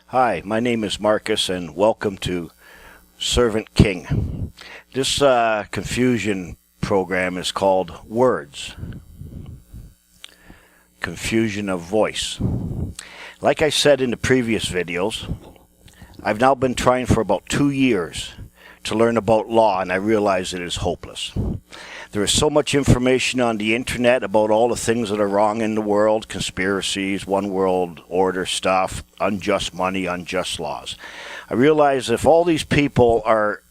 Hi, my name is Marcus, and welcome to Servant King. This confusion program is called Words. Confusion of voice. Like I said in the previous videos, I've now been trying for about 2 years to learn about law, and I realize it is hopeless. There is so much information on the internet about all the things that are wrong in the world, conspiracies, one world order stuff, unjust money, unjust laws. I realize if all these people are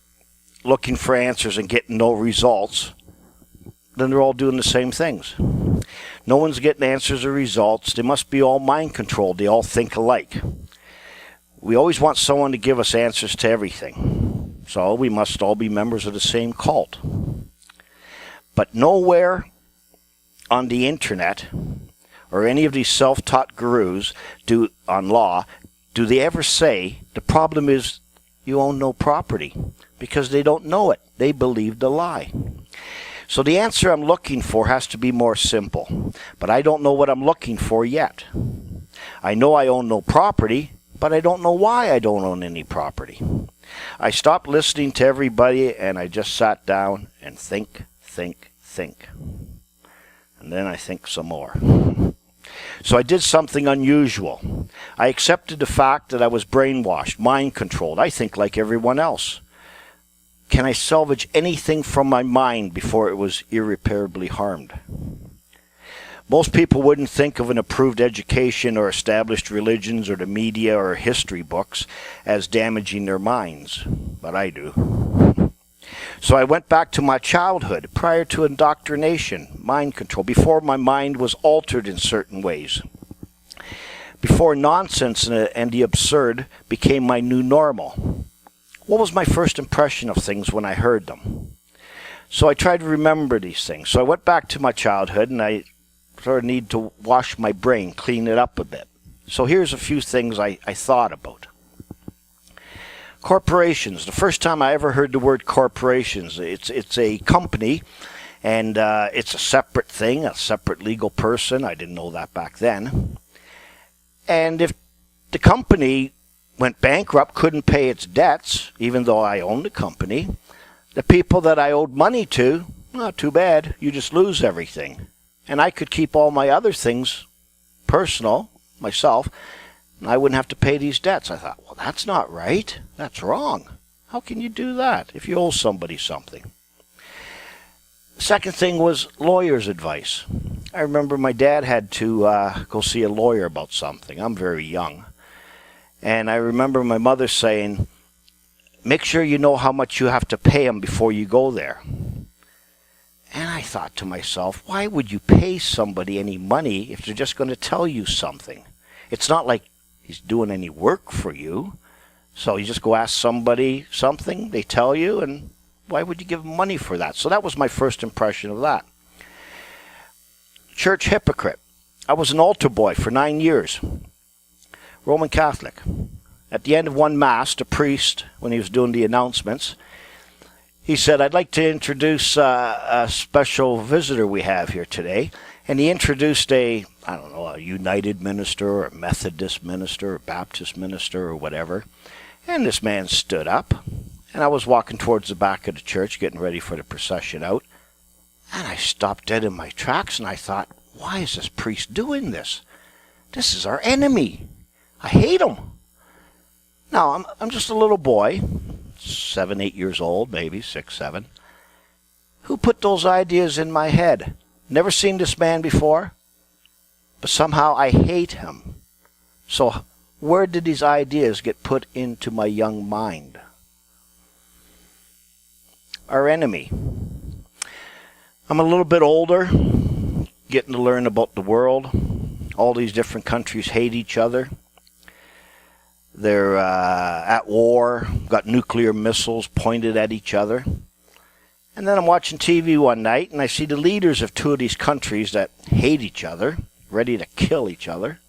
looking for answers and getting no results, then they're all doing the same things. No one's getting answers or results. They must be all mind controlled. They all think alike. We always want someone to give us answers to everything. So we must all be members of the same cult. But nowhere on the internet or any of these self-taught gurus on law do they ever say the problem is you own no property, because they don't know it. They believe the lie. So the answer I'm looking for has to be more simple, but I don't know what I'm looking for yet. I know I own no property, but I don't know why I don't own any property. I stopped listening to everybody and I just sat down and think. And then I think some more. So I did something unusual. I accepted the fact that I was brainwashed, mind controlled. I think like everyone else. Can I salvage anything from my mind before it was irreparably harmed? Most people wouldn't think of an approved education or established religions or the media or history books as damaging their minds, but I do. So I went back to my childhood, prior to indoctrination, mind control, before my mind was altered in certain ways, before nonsense and the absurd became my new normal. What was my first impression of things when I heard them? So I tried to remember these things. So I went back to my childhood, and I sort of need to wash my brain, clean it up a bit. So here's a few things I thought about. Corporations. The first time I ever heard the word corporations, it's a company, and it's a separate thing, a separate legal person. I didn't know that back then. And if the company went bankrupt, couldn't pay its debts, even though I owned the company, the people that I owed money to, not too bad, you just lose everything. And I could keep all my other things personal, myself, and I wouldn't have to pay these debts. I thought, well, that's not right. That's wrong. How can you do that if you owe somebody something? Second thing was lawyer's advice. I remember my dad had to go see a lawyer about something. I'm very young. And I remember my mother saying, make sure you know how much you have to pay him before you go there. And I thought to myself, why would you pay somebody any money if they're just going to tell you something? It's not like he's doing any work for you. So you just go ask somebody something, they tell you, and why would you give them money for that? So that was my first impression of that. Church hypocrite. I was an altar boy for 9 years. Roman Catholic. At the end of one Mass, the priest, when he was doing the announcements, he said, I'd like to introduce a special visitor we have here today. And he introduced a United minister or a Methodist minister or Baptist minister or whatever. And this man stood up. And I was walking towards the back of the church, getting ready for the procession out. And I stopped dead in my tracks and I thought, why is this priest doing this? This is our enemy. I hate him. Now, I'm just a little boy, 7, 8 years old, maybe 6, 7. Who put those ideas in my head? Never seen this man before, but somehow I hate him. So where did these ideas get put into my young mind? Our enemy. I'm a little bit older, getting to learn about the world. All these different countries hate each other. They're at war, got nuclear missiles pointed at each other. And then I'm watching TV one night, and I see the leaders of 2 of these countries that hate each other, ready to kill each other.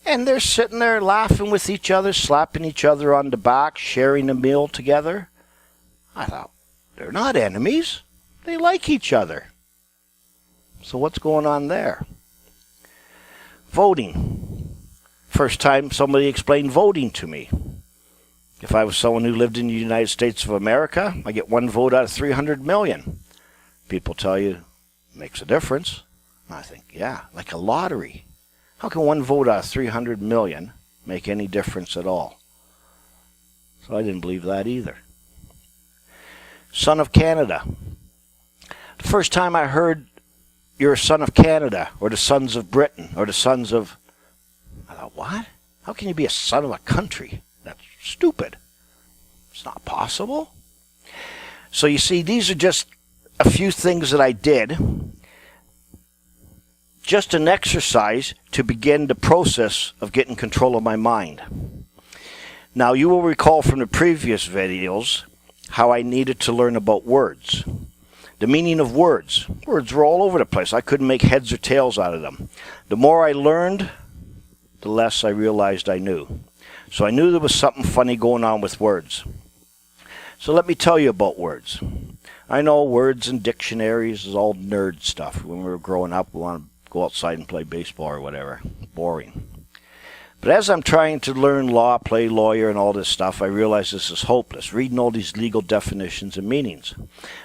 And they're sitting there laughing with each other, slapping each other on the back, sharing a meal together. I thought, they're not enemies. They like each other. So what's going on there? Voting. first time somebody explained voting to me. If I was someone who lived in the United States of America, I get one vote out of 300 million. People tell you it makes a difference. And I think, yeah, like a lottery. How can one vote out of 300 million make any difference at all? So I didn't believe that either. Son of Canada. The first time I heard you're a son of Canada, or the sons of Britain, or the sons of... I thought, what? How can you be a son of a country? That's stupid. It's not possible. So you see, these are just a few things that I did. Just an exercise to begin the process of getting control of my mind. Now, you will recall from the previous videos how I needed to learn about words. The meaning of words. Words were all over the place. I couldn't make heads or tails out of them. The more I learned, the less I realized I knew. So I knew there was something funny going on with words. So let me tell you about words. I know words and dictionaries is all nerd stuff. When we were growing up, we wanted to go outside and play baseball or whatever. Boring. But as I'm trying to learn law, play lawyer, and all this stuff, I realize this is hopeless, reading all these legal definitions and meanings.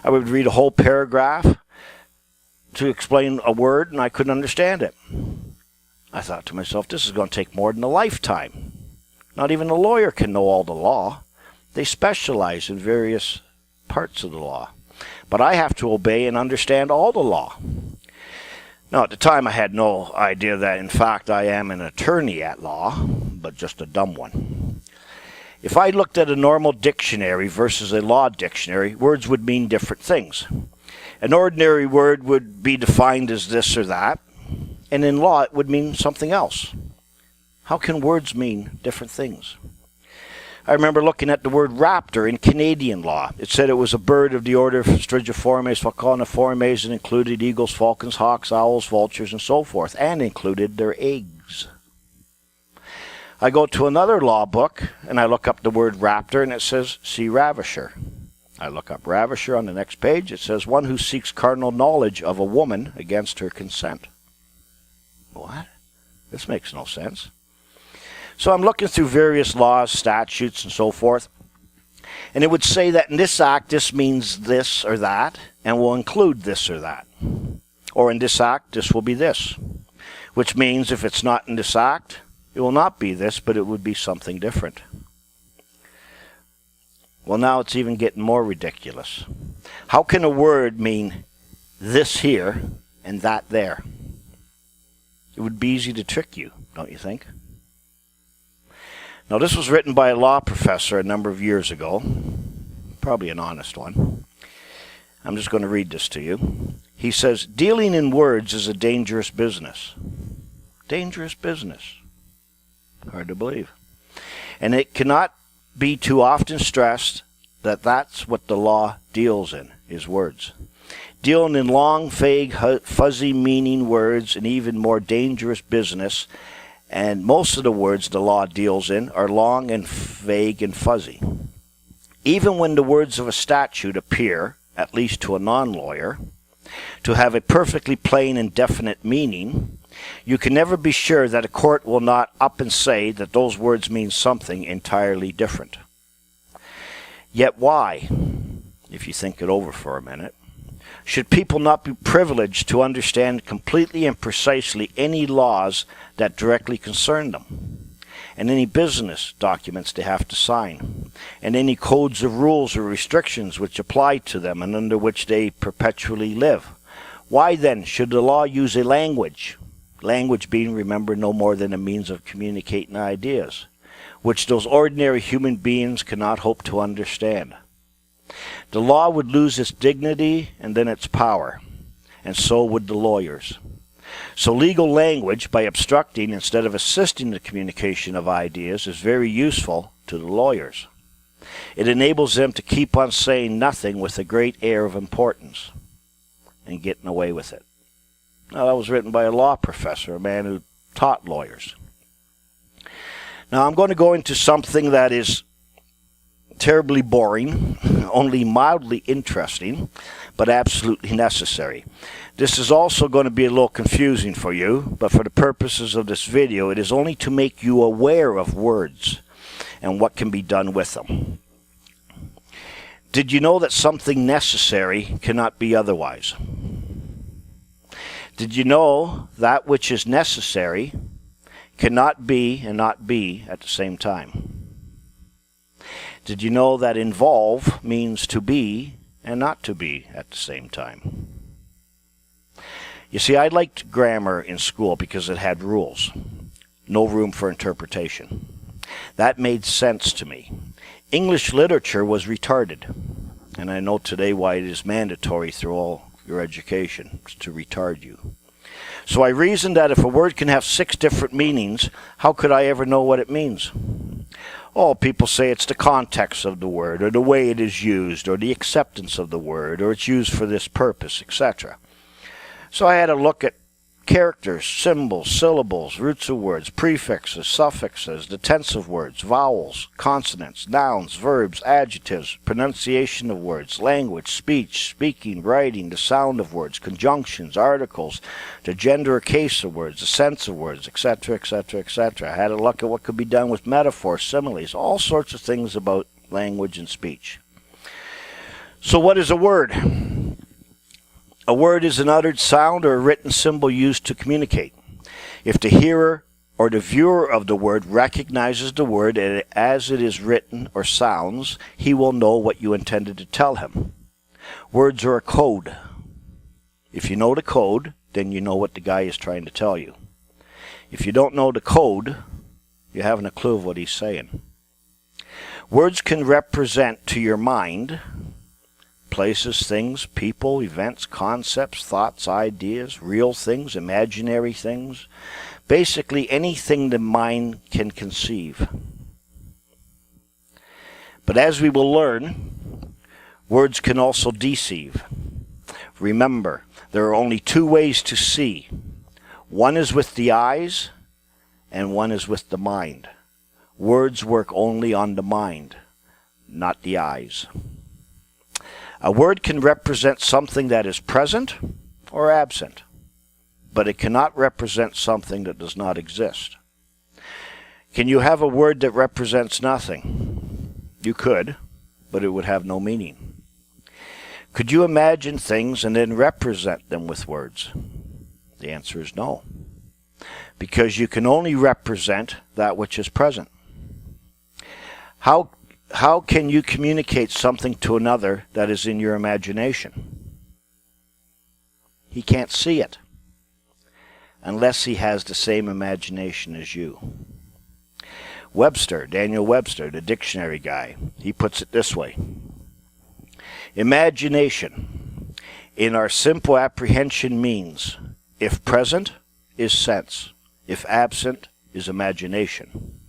I would read a whole paragraph to explain a word, and I couldn't understand it. I thought to myself, this is going to take more than a lifetime. Not even a lawyer can know all the law. They specialize in various parts of the law. But I have to obey and understand all the law. Now, at the time, I had no idea that, in fact, I am an attorney at law, but just a dumb one. If I looked at a normal dictionary versus a law dictionary, words would mean different things. An ordinary word would be defined as this or that, and in law, it would mean something else. How can words mean different things? I remember looking at the word raptor in Canadian law. It said it was a bird of the order Strigiformes, falconiformes, and included eagles, falcons, hawks, owls, vultures, and so forth, and included their eggs. I go to another law book, and I look up the word raptor, and it says sea ravisher. I look up ravisher on the next page. It says one who seeks carnal knowledge of a woman against her consent. What? This makes no sense. So I'm looking through various laws, statutes, and so forth, and it would say that in this act, this means this or that, and will include this or that. Or in this act, this will be this, which means if it's not in this act, it will not be this, but it would be something different. Well, now it's even getting more ridiculous. How can a word mean this here and that there? It would be easy to trick you, don't you think? Now, this was written by a law professor a number of years ago, probably an honest one. I'm just going to read this to you. He says, dealing in words is a dangerous business. Dangerous business. Hard to believe. And it cannot be too often stressed that that's what the law deals in, is words. Dealing in long, vague, fuzzy meaning words, an even more dangerous business. And most of the words the law deals in are long and vague and fuzzy. Even when the words of a statute appear, at least to a non-lawyer, to have a perfectly plain and definite meaning, you can never be sure that a court will not up and say that those words mean something entirely different. Yet why, if you think it over for a minute, should people not be privileged to understand completely and precisely any laws that directly concern them, and any business documents they have to sign, and any codes of rules or restrictions which apply to them and under which they perpetually live? Why then should the law use a language, language being, remember, no more than a means of communicating ideas, which those ordinary human beings cannot hope to understand? The law would lose its dignity and then its power, and so would the lawyers. So legal language, by obstructing instead of assisting the communication of ideas, is very useful to the lawyers. It enables them to keep on saying nothing with a great air of importance and getting away with it. Now, that was written by a law professor, a man who taught lawyers. Now, I'm going to go into something that is terribly boring, only mildly interesting, but absolutely necessary. This is also going to be a little confusing for you, but for the purposes of this video, it is only to make you aware of words and what can be done with them. Did you know that something necessary cannot be otherwise? Did you know that which is necessary cannot be and not be at the same time? Did you know that involve means to be and not to be at the same time? You see, I liked grammar in school because it had rules. No room for interpretation. That made sense to me. English literature was retarded. And I know today why it is mandatory through all your education to retard you. So I reasoned that if a word can have 6 different meanings, how could I ever know what it means? Oh, people say it's the context of the word, or the way it is used, or the acceptance of the word, or it's used for this purpose, etc. So I had a look at characters, symbols, syllables, roots of words, prefixes, suffixes, the tense of words, vowels, consonants, nouns, verbs, adjectives, pronunciation of words, language, speech, speaking, writing, the sound of words, conjunctions, articles, the gender or case of words, the sense of words, etc., etc., etc. I had a look at what could be done with metaphors, similes, all sorts of things about language and speech. So what is a word? A word is an uttered sound or a written symbol used to communicate. If the hearer or the viewer of the word recognizes the word as it is written or sounds, he will know what you intended to tell him. Words are a code. If you know the code, then you know what the guy is trying to tell you. If you don't know the code, you haven't a clue of what he's saying. Words can represent to your mind places, things, people, events, concepts, thoughts, ideas, real things, imaginary things, basically anything the mind can conceive. But as we will learn, words can also deceive. Remember, there are only 2 ways to see. One is with the eyes, and one is with the mind. Words work only on the mind, not the eyes. A word can represent something that is present or absent, but it cannot represent something that does not exist. Can you have a word that represents nothing? You could, but it would have no meaning. Could you imagine things and then represent them with words? The answer is no, because you can only represent that which is present. How can you communicate something to another that is in your imagination? He can't see it unless he has the same imagination as you. Webster, Daniel Webster, the dictionary guy, he puts it this way. Imagination, in our simple apprehension, means if present is sense, if absent is imagination.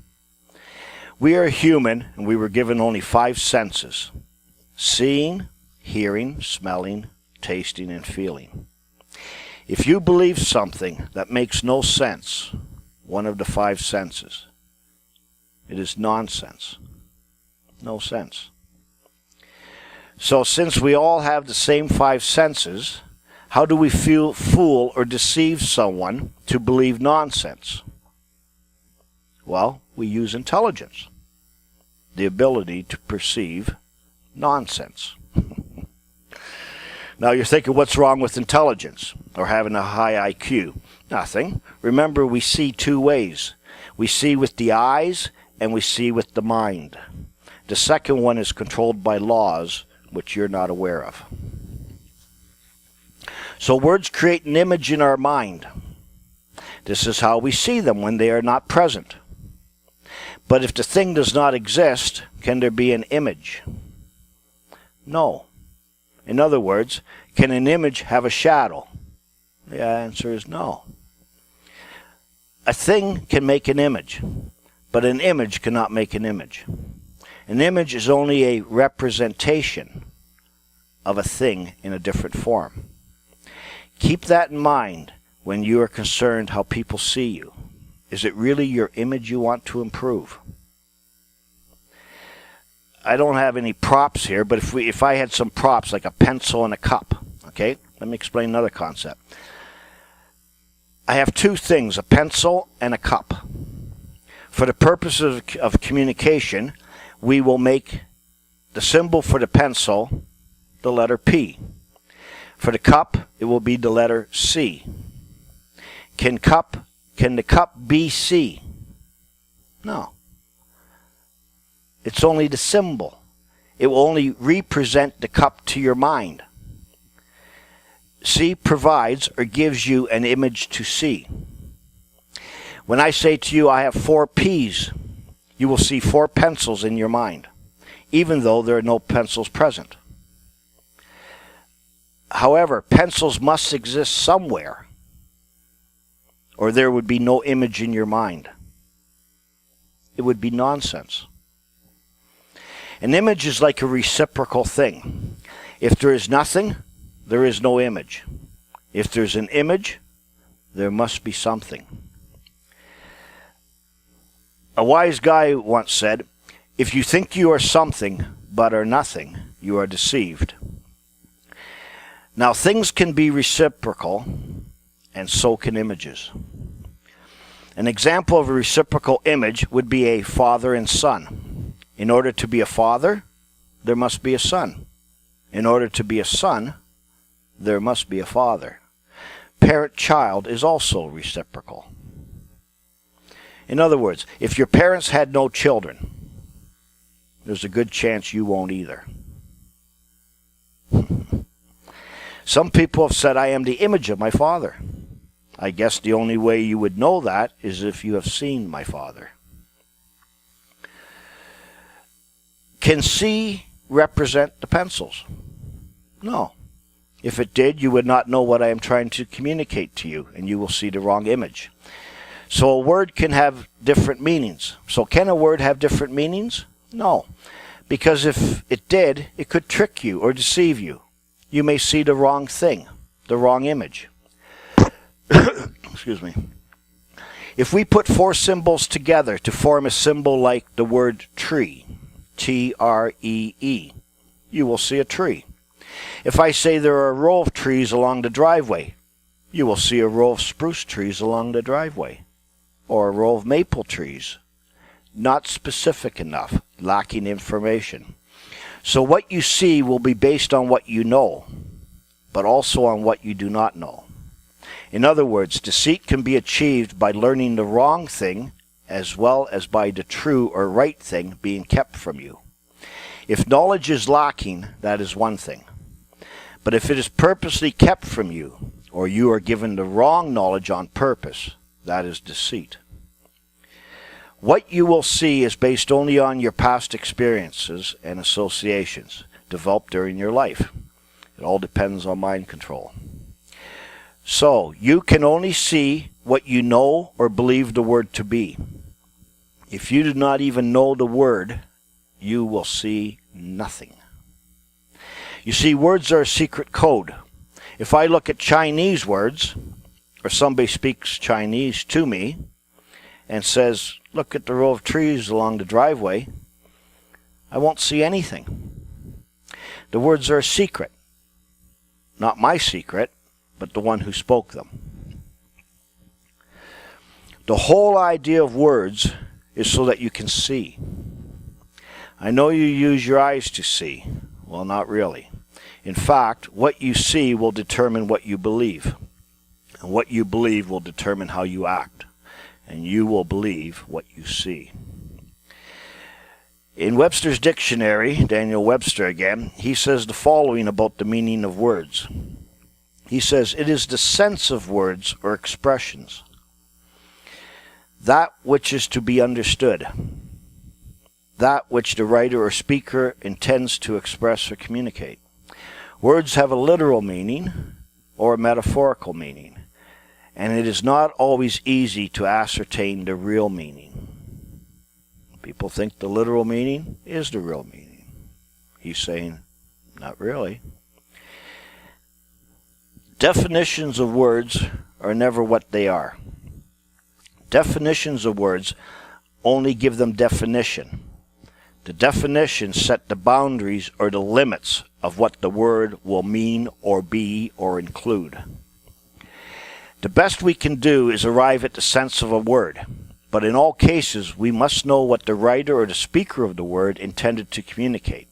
We are human, and we were given only 5 senses: seeing, hearing, smelling, tasting, and feeling. If you believe something that makes no sense, one of the 5 senses, it is nonsense. No sense. So since we all have the same 5 senses, how do we fool or deceive someone to believe nonsense? Well, we use intelligence, the ability to perceive nonsense. Now you're thinking, what's wrong with intelligence or having a high IQ? Nothing. Remember, we see 2 ways. We see with the eyes and we see with the mind. The second one is controlled by laws which you're not aware of. So words create an image in our mind. This is how we see them when they are not present. But if the thing does not exist, can there be an image? No. In other words, can an image have a shadow? The answer is no. A thing can make an image, but an image cannot make an image. An image is only a representation of a thing in a different form. Keep that in mind when you are concerned how people see you. Is it really your image you want to improve? I don't have any props here, but if I had some props like a pencil and a cup, okay? Let me explain another concept. I have two things, a pencil and a cup. For the purposes of communication, we will make the symbol for the pencil the letter P. For the cup, it will be the letter C. Can the cup be C? No. It's only the symbol. It will only represent the cup to your mind. C provides or gives you an image to see. When I say to you, I have 4 P's, you will see 4 pencils in your mind, even though there are no pencils present. However, pencils must exist somewhere, or there would be no image in your mind. It would be nonsense. An image is like a reciprocal thing. If there is nothing, there is no image. If there's an image, there must be something. A wise guy once said, if you think you are something but are nothing, you are deceived. Now, things can be reciprocal, and so can images. An example of a reciprocal image would be a father and son. In order to be a father, there must be a son. In order to be a son, there must be a father. Parent-child is also reciprocal. In other words, if your parents had no children, there's a good chance you won't either. Some people have said, I am the image of my father. I guess the only way you would know that is if you have seen my father. Can C represent the pencils? No. If it did, you would not know what I am trying to communicate to you, and you will see the wrong image. So a word can have different meanings. So can a word have different meanings? No. Because if it did, it could trick you or deceive you. You may see the wrong thing, the wrong image. Excuse me. If we put 4 symbols together to form a symbol like the word tree, T-R-E-E, you will see a tree. If I say there are a row of trees along the driveway, you will see a row of spruce trees along the driveway, or a row of maple trees. Not specific enough, lacking information. So what you see will be based on what you know, but also on what you do not know. In other words, deceit can be achieved by learning the wrong thing as well as by the true or right thing being kept from you. If knowledge is lacking, that is one thing. But if it is purposely kept from you, or you are given the wrong knowledge on purpose, that is deceit. What you will see is based only on your past experiences and associations developed during your life. It all depends on mind control. So, you can only see what you know or believe the word to be. If you do not even know the word, you will see nothing. You see, words are a secret code. If I look at Chinese words, or somebody speaks Chinese to me and says, look at the row of trees along the driveway, I won't see anything. The words are a secret. Not my secret, but the one who spoke them. The whole idea of words is so that you can see. I know you use your eyes to see. Well, not really. In fact, what you see will determine what you believe. And what you believe will determine how you act. And you will believe what you see. In Webster's dictionary, Daniel Webster again, he says the following about the meaning of words. He says, it is the sense of words or expressions, that which is to be understood, that which the writer or speaker intends to express or communicate. Words have a literal meaning or a metaphorical meaning, and it is not always easy to ascertain the real meaning. People think the literal meaning is the real meaning. He's saying, not really. Definitions of words are never what they are. Definitions of words only give them definition. The definitions set the boundaries or the limits of what the word will mean or be or include. The best we can do is arrive at the sense of a word, but in all cases we must know what the writer or the speaker of the word intended to communicate.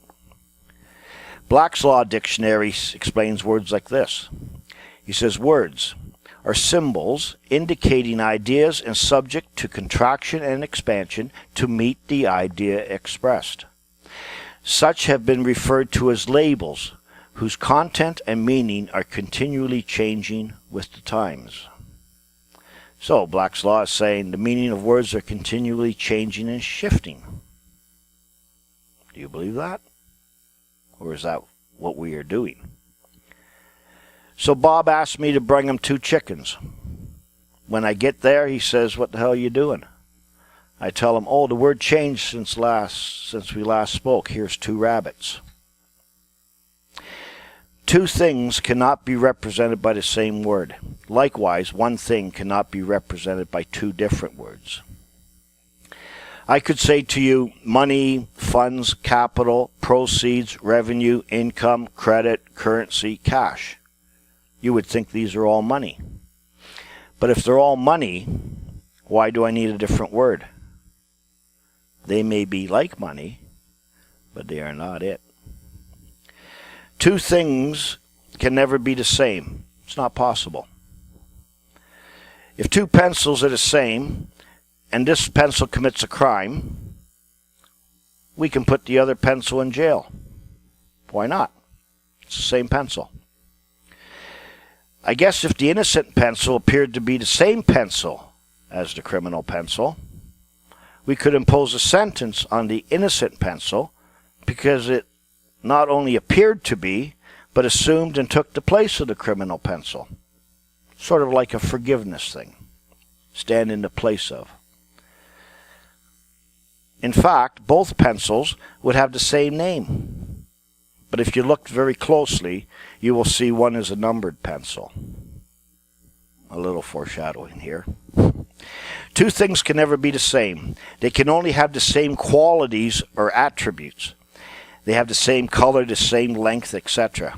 Black's Law Dictionary explains words like this. He says, words are symbols indicating ideas and subject to contraction and expansion to meet the idea expressed. Such have been referred to as labels, whose content and meaning are continually changing with the times. So, Black's Law is saying the meaning of words are continually changing and shifting. Do you believe that? Or is that what we are doing? So Bob asked me to bring him 2 chickens. When I get there, he says, "What the hell are you doing?" I tell him, "Oh, the word changed since we last spoke. Here's 2 rabbits." 2 things cannot be represented by the same word. Likewise, one thing cannot be represented by 2 different words. I could say to you, money, funds, capital, proceeds, revenue, income, credit, currency, cash. You would think these are all money. But if they're all money, why do I need a different word? They may be like money, but they are not it. 2 things can never be the same. It's not possible. If 2 pencils are the same, and this pencil commits a crime, we can put the other pencil in jail. Why not? It's the same pencil. I guess if the innocent pencil appeared to be the same pencil as the criminal pencil, we could impose a sentence on the innocent pencil because it not only appeared to be, but assumed and took the place of the criminal pencil. Sort of like a forgiveness thing. Stand in the place of. In fact, both pencils would have the same name. But if you look very closely, you will see one is a numbered pencil. A little foreshadowing here. 2 things can never be the same. They can only have the same qualities or attributes. They have the same color, the same length, etc.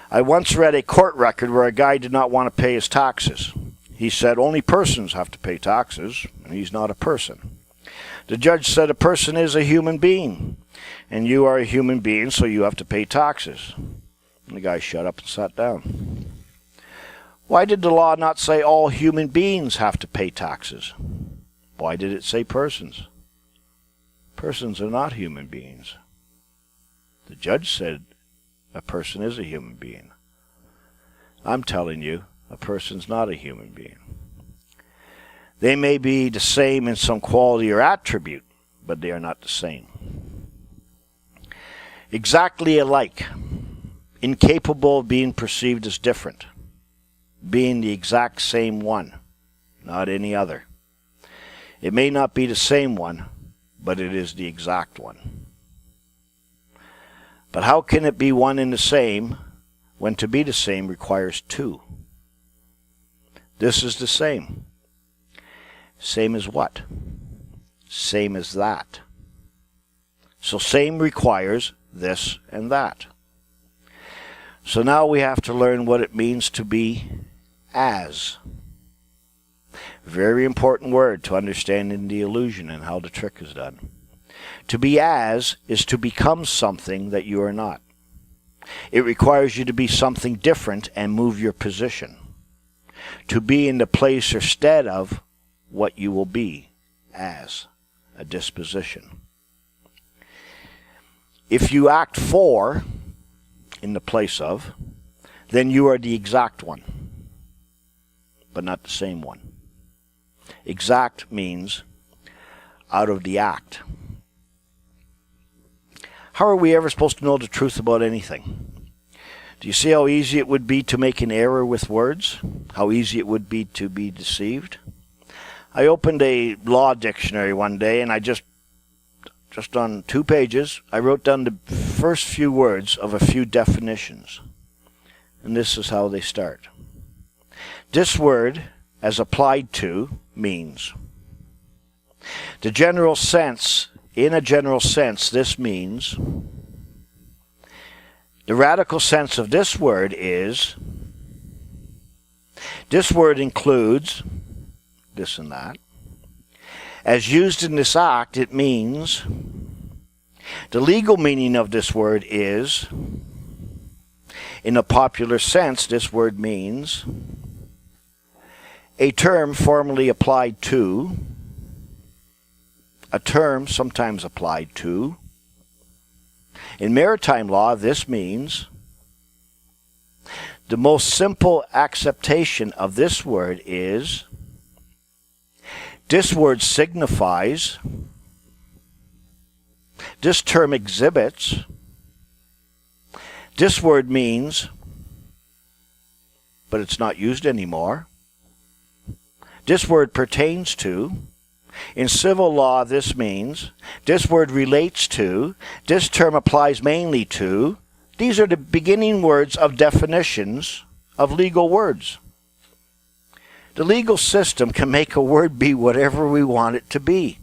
I once read a court record where a guy did not want to pay his taxes. He said only persons have to pay taxes, and he's not a person. The judge said a person is a human being, and you are a human being, so you have to pay taxes. And the guy shut up and sat down. Why did the law not say all human beings have to pay taxes? Why did it say persons? Persons are not human beings. The judge said a person is a human being. I'm telling you, a person's not a human being. They may be the same in some quality or attribute, but they are not the same. Exactly alike, incapable of being perceived as different, being the exact same one, not any other. It may not be the same one, but it is the exact one. But how can it be one and the same when to be the same requires 2? This is the same. Same as what? Same as that. So same requires this and that. So now we have to learn what it means to be as. Very important word to understanding the illusion and how the trick is done. To be as is to become something that you are not. It requires you to be something different and move your position. To be in the place or stead of what you will be as a disposition. If you act for in the place of, then you are the exact one, but not the same one. Exact means out of the act. How are we ever supposed to know the truth about anything? Do you see how easy it would be to make an error with words? How easy it would be to be deceived? I opened a law dictionary one day, and I just on 2 pages, I wrote down the first few words of a few definitions. And this is how they start. This word, as applied to, means. The general sense in a general sense, this means, the radical sense of this word is, this word includes this and that. As used in this act, it means, the legal meaning of this word is, in a popular sense, this word means a term formally applied to, a term sometimes applied to. In maritime law, this means the most simple acceptation of this word is, this word signifies, this term exhibits, this word means, but it's not used anymore. This word pertains to. In civil law, this means, this word relates to, this term applies mainly to. These are the beginning words of definitions of legal words. The legal system can make a word be whatever we want it to be.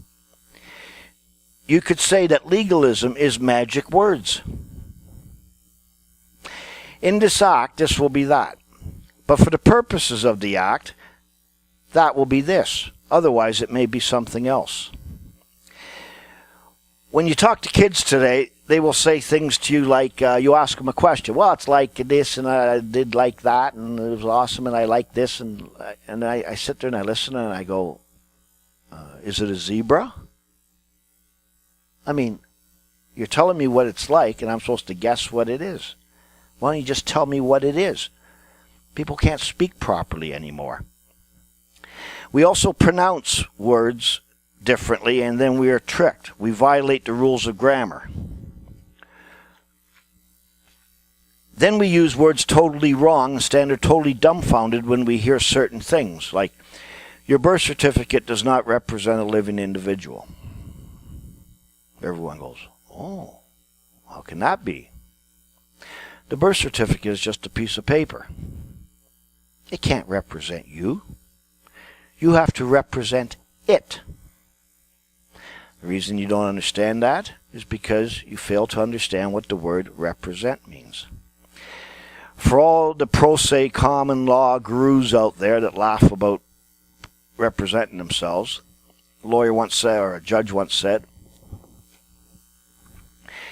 You could say that legalism is magic words. In this act, this will be that. But for the purposes of the act, that will be this. Otherwise, it may be something else. When you talk to kids today, they will say things to you like, you ask them a question. Well, it's like this, and I did like that, and it was awesome, and I like this. And I sit there and I listen, and I go, is it a zebra? I mean, you're telling me what it's like, and I'm supposed to guess what it is. Why don't you just tell me what it is? People can't speak properly anymore. We also pronounce words differently, and then we are tricked. We violate the rules of grammar. Then we use words totally wrong and stand there totally dumbfounded when we hear certain things, like, your birth certificate does not represent a living individual. Everyone goes, oh, how can that be? The birth certificate is just a piece of paper. It can't represent you. You have to represent it. The reason you don't understand that is because you fail to understand what the word represent means. For all the pro se common law gurus out there that laugh about representing themselves, a lawyer once said, or a judge once said,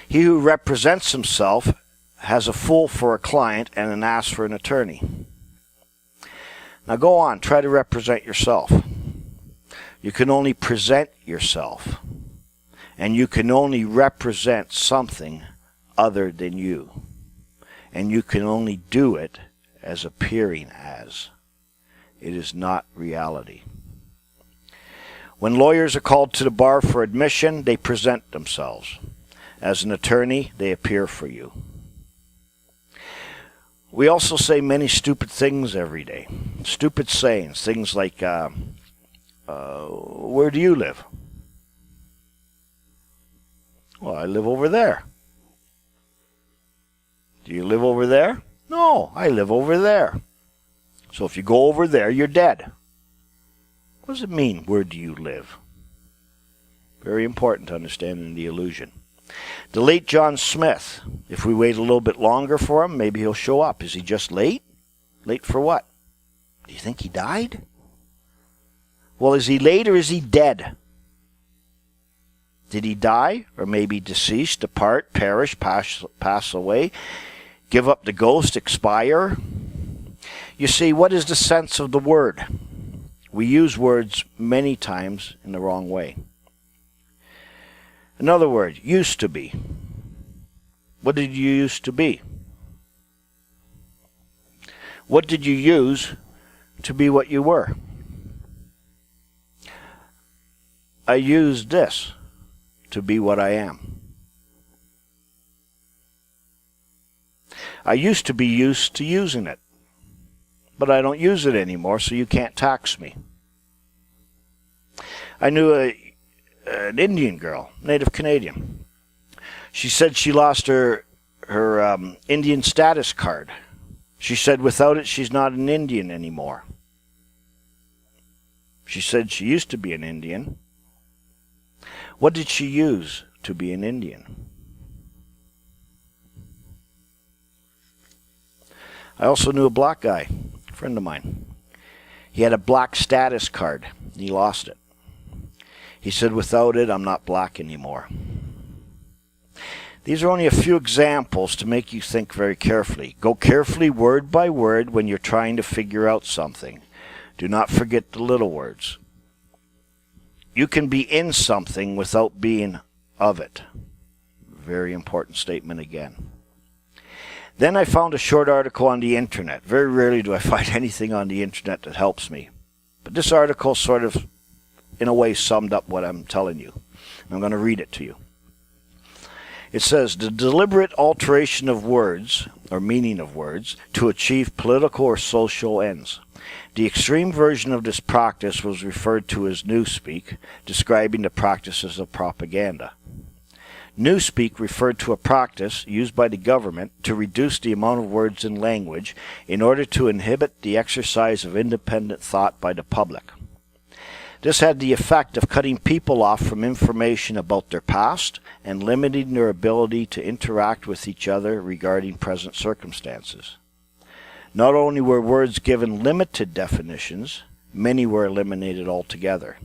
he who represents himself has a fool for a client and an ass for an attorney. Now go on, try to represent yourself. You can only present yourself, and you can only represent something other than you. And you can only do it as appearing as. It is not reality. When lawyers are called to the bar for admission, they present themselves. As an attorney, they appear for you. We also say many stupid things every day. Stupid sayings. Things like, where do you live? Well, I live over there. Do you live over there? No, I live over there. So if you go over there, you're dead. What does it mean, where do you live? Very important to understanding the illusion. The late John Smith, if we wait a little bit longer for him, maybe he'll show up. Is he just late? Late for what? Do you think he died? Well, is he late or is he dead? Did he die? Or maybe deceased, depart, perish, pass away, give up the ghost, expire? You see, what is the sense of the word? We use words many times in the wrong way. Another word, used to be. What did you used to be? What did you use to be what you were? I used this to be what I am. I used to be used to using it, but I don't use it anymore, so you can't tax me. I knew an Indian girl, Native Canadian. She said she lost her Indian status card. She said without it, she's not an Indian anymore. She said she used to be an Indian. What did she use to be an Indian? I also knew a black guy, a friend of mine. He had a black status card. He lost it. He said, without it, I'm not black anymore. These are only a few examples to make you think very carefully. Go carefully word by word when you're trying to figure out something. Do not forget the little words. You can be in something without being of it. Very important statement again. Then I found a short article on the internet. Very rarely do I find anything on the internet that helps me. But this article sort of, in a way, summed up what I'm telling you. I'm going to read it to you. It says, the deliberate alteration of words, or meaning of words, to achieve political or social ends. The extreme version of this practice was referred to as newspeak, describing the practices of propaganda. Newspeak referred to a practice used by the government to reduce the amount of words in language in order to inhibit the exercise of independent thought by the public. This had the effect of cutting people off from information about their past and limiting their ability to interact with each other regarding present circumstances. Not only were words given limited definitions, many were eliminated altogether.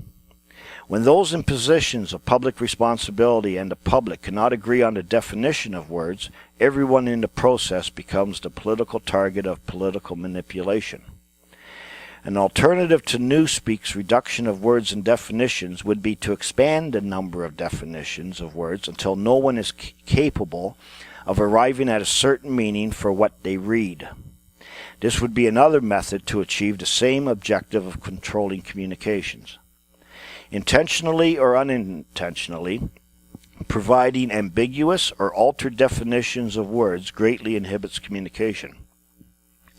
When those in positions of public responsibility and the public cannot agree on the definition of words, everyone in the process becomes the political target of political manipulation. An alternative to newspeak's reduction of words and definitions would be to expand the number of definitions of words until no one is capable of arriving at a certain meaning for what they read. This would be another method to achieve the same objective of controlling communications. Intentionally or unintentionally, providing ambiguous or altered definitions of words greatly inhibits communication.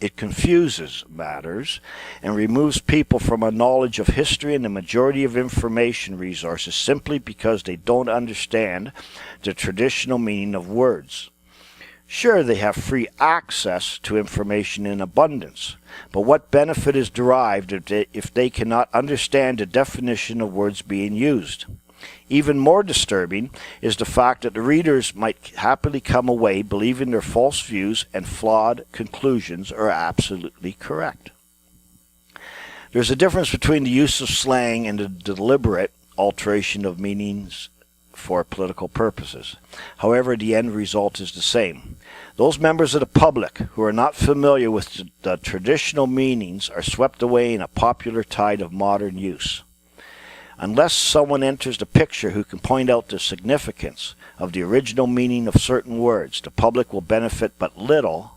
It confuses matters and removes people from a knowledge of history and the majority of information resources simply because they don't understand the traditional meaning of words. Sure, they have free access to information in abundance, but what benefit is derived if they cannot understand the definition of words being used? Even more disturbing is the fact that the readers might happily come away believing their false views and flawed conclusions are absolutely correct. There's a difference between the use of slang and the deliberate alteration of meanings for political purposes. However, the end result is the same. Those members of the public who are not familiar with the traditional meanings are swept away in a popular tide of modern use. Unless someone enters the picture who can point out the significance of the original meaning of certain words, the public will benefit but little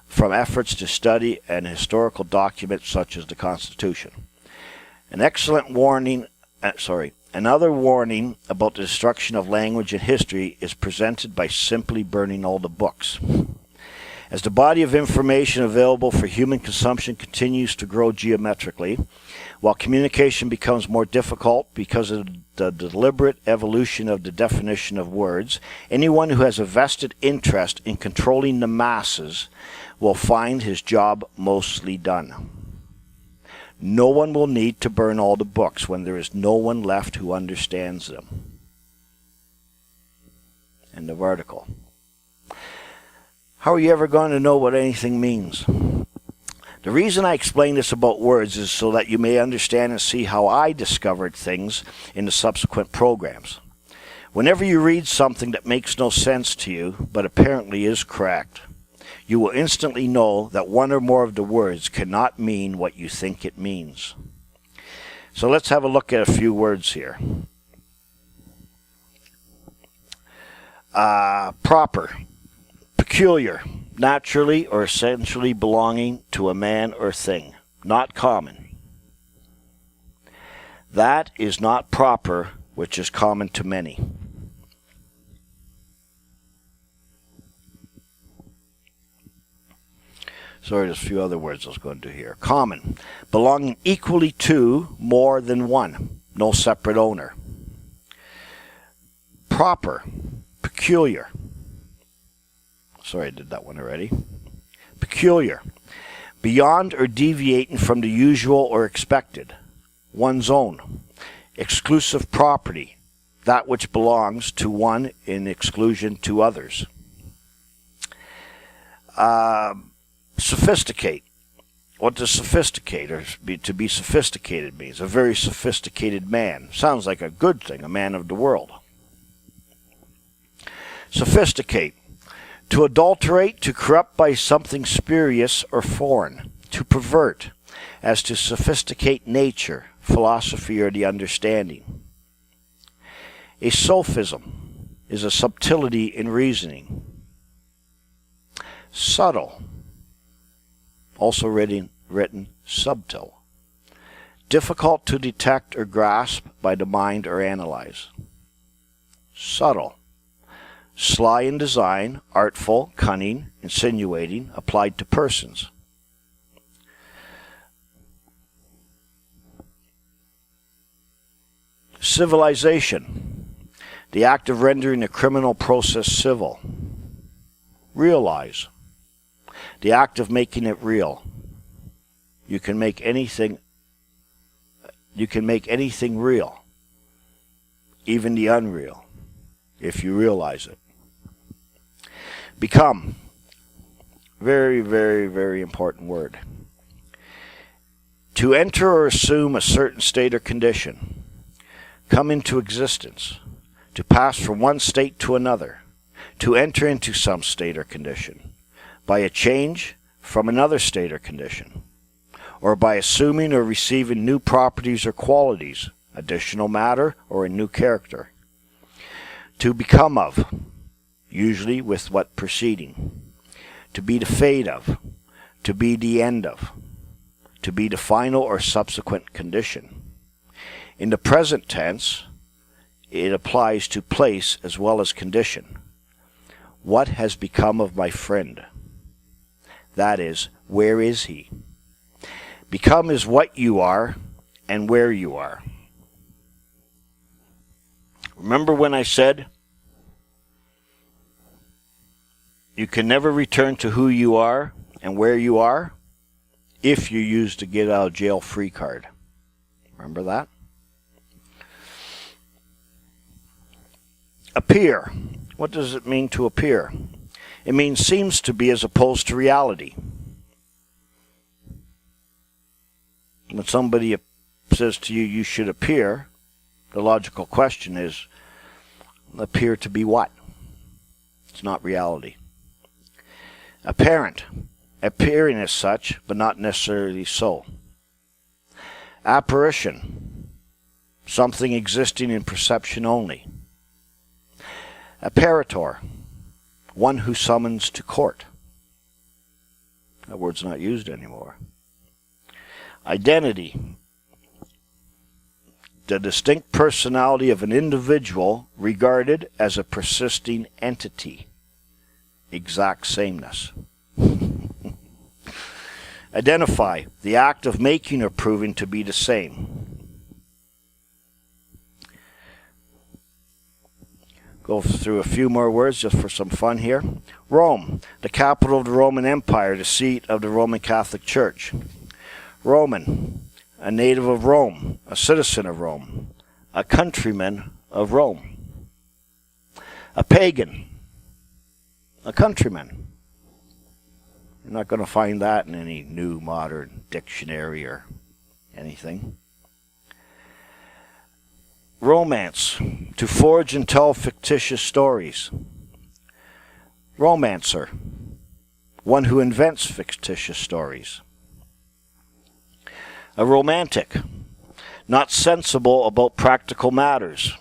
from efforts to study an historical document such as the Constitution. Another warning about the destruction of language and history is presented by simply burning all the books. As the body of information available for human consumption continues to grow geometrically, while communication becomes more difficult because of the deliberate evolution of the definition of words, anyone who has a vested interest in controlling the masses will find his job mostly done. No one will need to burn all the books when there is no one left who understands them. End of article. How are you ever going to know what anything means? The reason I explain this about words is so that you may understand and see how I discovered things in the subsequent programs. Whenever you read something that makes no sense to you, but apparently is correct, you will instantly know that one or more of the words cannot mean what you think it means. So let's have a look at a few words here. Proper. Peculiar, naturally or essentially belonging to a man or thing, not common. That is not proper, which is common to many. Sorry, there's a few other words I was going to do here. Common, belonging equally to more than one, no separate owner. Proper, peculiar. Sorry, I did that one already. Peculiar. Beyond or deviating from the usual or expected. One's own. Exclusive property. that which belongs to one in exclusion to others. Sophisticate. What does sophisticate or to be sophisticated means? A very sophisticated man. Sounds like a good thing, a man of the world. Sophisticate. To adulterate, to corrupt by something spurious or foreign. To pervert, as to sophisticate nature, philosophy, or the understanding. A sophism is a subtlety in reasoning. Subtle, also written subtle. Difficult to detect or grasp by the mind or analyze. Subtle. Sly in design, artful, cunning, insinuating, applied to persons. Civilization. The act of rendering a criminal process civil. Realize. The act of making it real. You can make anything real, even the unreal, if you realize it. Become. Very, very, very important word. To enter or assume a certain state or condition. Come into existence. To pass from one state to another. To enter into some state or condition. By a change from another state or condition. Or by assuming or receiving new properties or qualities, additional matter, or a new character. To become of, usually with what preceding. To be the fate of, to be the end of, to be the final or subsequent condition. In the present tense, it applies to place as well as condition. What has become of my friend? That is, where is he? Become is what you are and where you are. Remember when I said you can never return to who you are and where you are if you use the get out of jail free card. Remember that? Appear. What does it mean to appear? It means seems to be as opposed to reality. When somebody says to you, you should appear, the logical question is, appear to be what? It's not reality. Apparent. Appearing as such, but not necessarily so. Apparition. Something existing in perception only. Apparitor. One who summons to court. That word's not used anymore. Identity. The distinct personality of an individual regarded as a persisting entity. Exact sameness. Identify. The act of making or proving to be the same. Go through a few more words just for some fun here. Rome. The capital of the Roman Empire, the seat of the Roman Catholic Church. Roman, a native of Rome, a citizen of Rome, a countryman of Rome. A pagan, a countryman. You're not going to find that in any new modern dictionary or anything. Romance, to forge and tell fictitious stories. Romancer, one who invents fictitious stories. A romantic, not sensible about practical matters,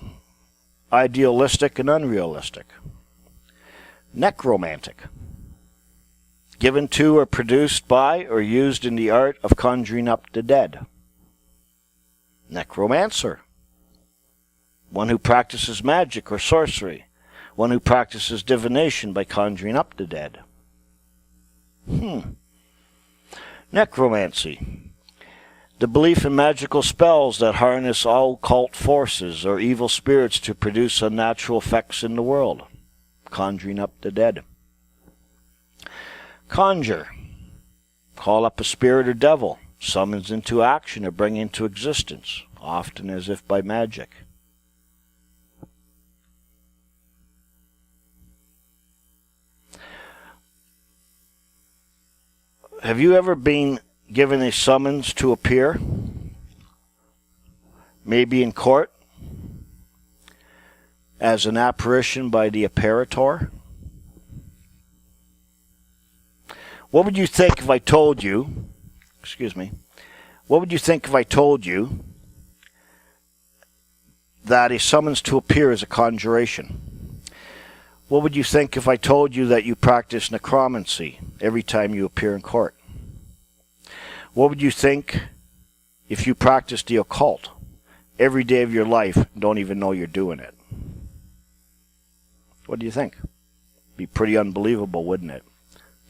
idealistic and unrealistic. Necromantic, given to or produced by or used in the art of conjuring up the dead. Necromancer, one who practices magic or sorcery, one who practices divination by conjuring up the dead. Necromancy, the belief in magical spells that harness all occult forces or evil spirits to produce unnatural effects in the world. Conjuring up the dead. Conjure. Call up a spirit or devil. Summons into action or bring into existence, often as if by magic. Have you ever been given a summons to appear? Maybe in court? As an apparition by the apparitor? What would you think if I told you, what would you think if I told you that a summons to appear is a conjuration? What would you think if I told you that you practice necromancy every time you appear in court? What would you think if you practice the occult every day of your life and don't even know you're doing it? What do you think? Be pretty unbelievable, wouldn't it?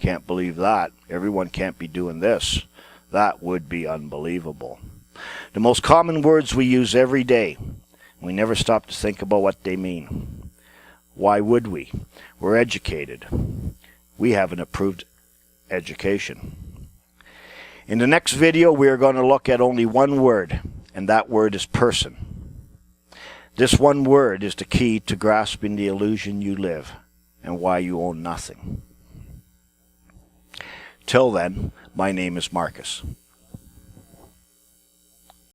Can't believe that. Everyone can't be doing this. That would be unbelievable. The most common words we use every day, we never stop to think about what they mean. Why would we? We're educated. We have an approved education. In the next video, we are going to look at only one word, and that word is person. This one word is the key to grasping the illusion you live and why you own nothing. Till then, my name is Marcus.